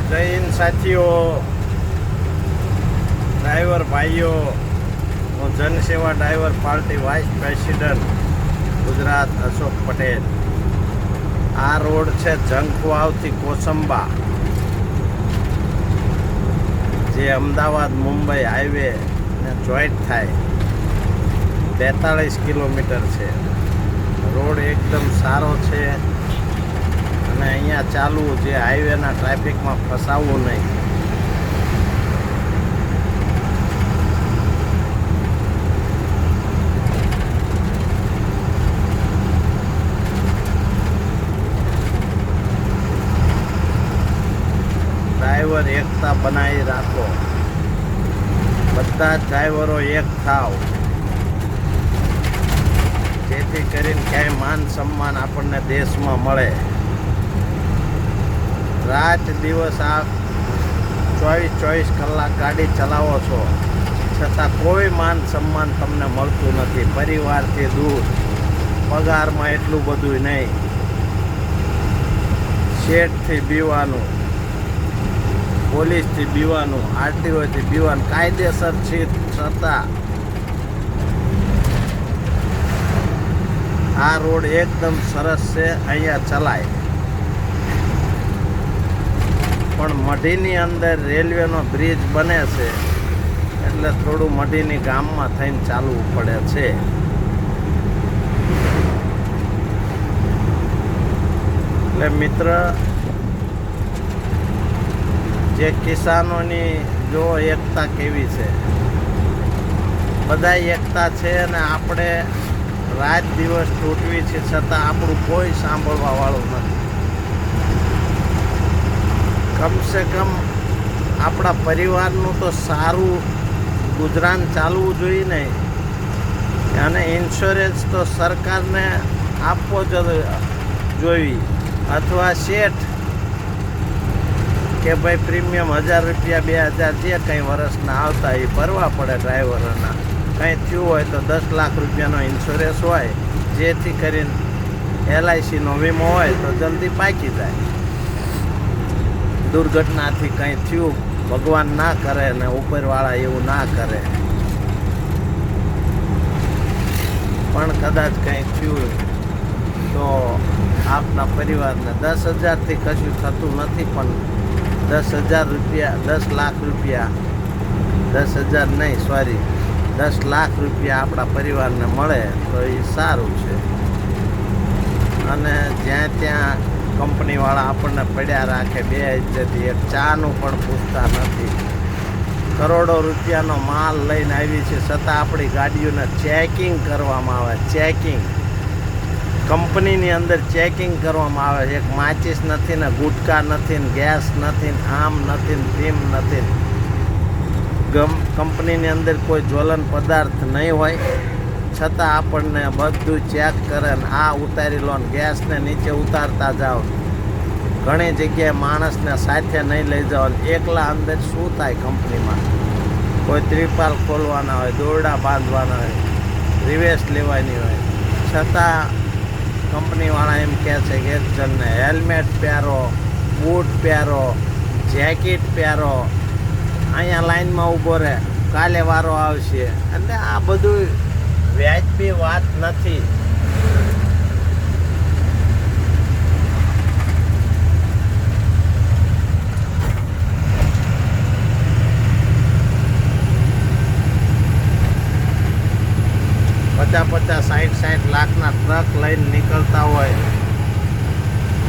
જય હિન્દ સાથીઓ, ડ્રાઈવર ભાઈઓ, હું Jansewa driver party vice president Gujarat Ashok Patel. આ રોડ છે જંખવાવથી કોસંબા, જે અમદાવાદ મુંબઈ હાઈવે ને જોઈન્ટ થાય. 43 કિલોમીટર છે. રોડ એકદમ સારો છે અને અહીંયા ચાલવું, જે હાઈવેના ટ્રાફિકમાં ફસાવવું નહીં. ડ્રાઈવર એકતા બનાવી રાખો. બધા જ ડ્રાઈવરો એક થાવ, જેથી કરીને ક્યાંય માન સન્માન આપણને દેશમાં મળે. રાત દિવસ આ 24 કલાક ગાડી ચલાવો છો, છતાં કોઈ માન સન્માન તમને મળતું નથી. પરિવારથી દૂર, પગારમાં એટલું બધું નહીં, શેઠથી બીવાનું, પોલીસથી બીવાનું, આરટીઓથી બીવાનું, કાયદેસર છે છતાં આ રોડ એકદમ સરસ છે, અહીંયા ચલાય. પણ મઢીની અંદર રેલવેનો બ્રિજ બને છે, એટલે થોડું મઢીની ગામમાં થઈને ચાલવું પડે છે. એટલે મિત્ર, જે કિસાનોની જો એકતા કેવી છે, બધા એકતા છે અને આપણે રાત દિવસ તૂટવી છે, છતાં આપણું કોઈ સાંભળવા વાળું નથી. કમસે કમ આપણા પરિવારનું તો સારું ગુજરાન ચાલવું જોઈએ ને. અને ઇન્સ્યોરન્સ તો સરકારને આપવો જ જોઈએ, અથવા શેઠ કે ભાઈ પ્રીમિયમ 1000 રૂપિયા 2000 જે કંઈ વર્ષના આવતા એ ભરવા પડે ડ્રાઈવરોના. કંઈ થયું હોય તો 10 લાખ રૂપિયાનો ઇન્સ્યોરન્સ હોય, જેથી કરીને LICનો વીમો હોય તો જલ્દી પાકી જાય. દુર્ઘટનાથી કંઈ થયું, ભગવાન ના કરે ને ઉપરવાળા એવું ના કરે, પણ કદાચ કંઈ થયું તો આપના પરિવારને 10,000થી કશું થતું નથી, પણ 10,000 રૂપિયા, 10 લાખ રૂપિયા, 10,000 નહીં, સોરી, 10 લાખ રૂપિયા આપણા પરિવારને મળે તો એ સારું છે. અને જ્યાં ત્યાં કંપનીવાળા આપણને પડ્યા રાખે, બે ઇજ્જતી, એક ચાનું પણ પૂછતા નથી. કરોડો રૂપિયાનો માલ લઈને આવી છે, છતાં આપણી ગાડીઓને ચેકિંગ કરવામાં આવે. ચેકિંગ કંપનીની અંદર ચેકિંગ કરવામાં આવે છે. એક માચીસ નથી ને, ગુટકા નથી ને, ગેસ નથી ને, આમ નથી ને, તેમ નથી. કંપનીની અંદર કોઈ જ્વલન પદાર્થ નહીં હોય, છતાં આપણને બધું ચેક કરે ને આ ઉતારી લો ને ગેસને નીચે ઉતારતા જાઓ. ઘણી જગ્યાએ માણસને સાથે નહીં લઈ જાઓ. એકલા અંદર શું થાય કંપનીમાં? કોઈ ત્રિપાલ ખોલવાના હોય, દોરડા બાંધવાના હોય, રિવેસ લેવાની હોય, છતાં કંપનીવાળા એમ કહે છે કે એક જણને હેલ્મેટ પહેરો, બૂટ પહેરો, જેકેટ પહેરો, અહીંયા લાઈનમાં ઊભો રહે, કાલે વારો આવશે. એટલે આ બધું વ્યાજબી વાત નથી. પચાસ 60 લાખના ટ્રક લઈને નીકળતા હોય,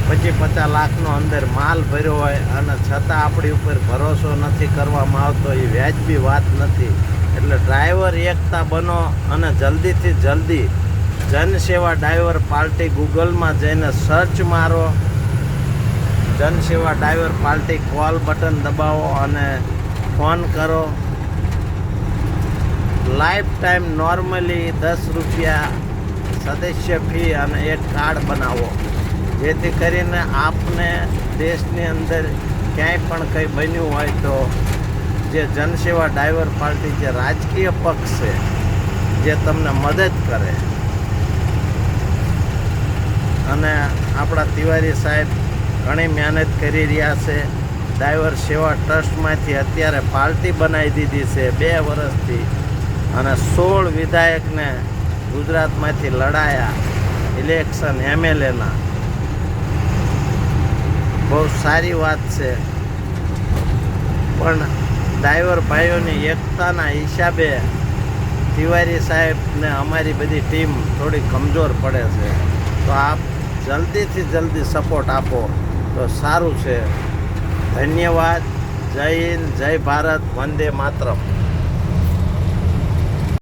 પછી 50 લાખનો અંદર માલ ભર્યો હોય, અને છતાં આપણી ઉપર ભરોસો નથી કરવામાં આવતો. એ વ્યાજબી વાત નથી. એટલે ડ્રાઈવર એકતા બનો અને જલ્દીથી જલ્દી જનસેવા ડ્રાઈવર પાર્ટી ગૂગલમાં જઈને સર્ચ મારો. જનસેવા ડ્રાઈવર પાર્ટી કોલ બટન દબાવો અને ફોન કરો. લાઈફ ટાઈમ નોર્મલી 10 રૂપિયા સદસ્ય ફી અને એક કાર્ડ બનાવો, જેથી કરીને આપને દેશની અંદર ક્યાંય પણ કંઈ બન્યું હોય તો જે જનસેવા ડ્રાઈવર પાર્ટી, જે રાજકીય પક્ષ છે, જે તમને મદદ કરે. અને આપણા તિવારી સાહેબ ઘણી મહેનત કરી રહ્યા છે. ડ્રાઈવર સેવા ટ્રસ્ટમાંથી અત્યારે પાર્ટી બનાવી દીધી છે 2 વર્ષથી, અને 16 વિધાયકને ગુજરાતમાંથી લડાયા ઇલેક્શન MLAના. બહુ સારી વાત છે, પણ ડ્રાઈવર ભાઈઓની એકતાના હિસાબે તિવારી સાહેબને અમારી બધી ટીમ થોડી કમજોર પડે છે. તો આપ જલ્દીથી જલ્દી સપોર્ટ આપો તો સારું છે. ધન્યવાદ. જય હિન્દ, જય ભારત, વંદે માતરમ.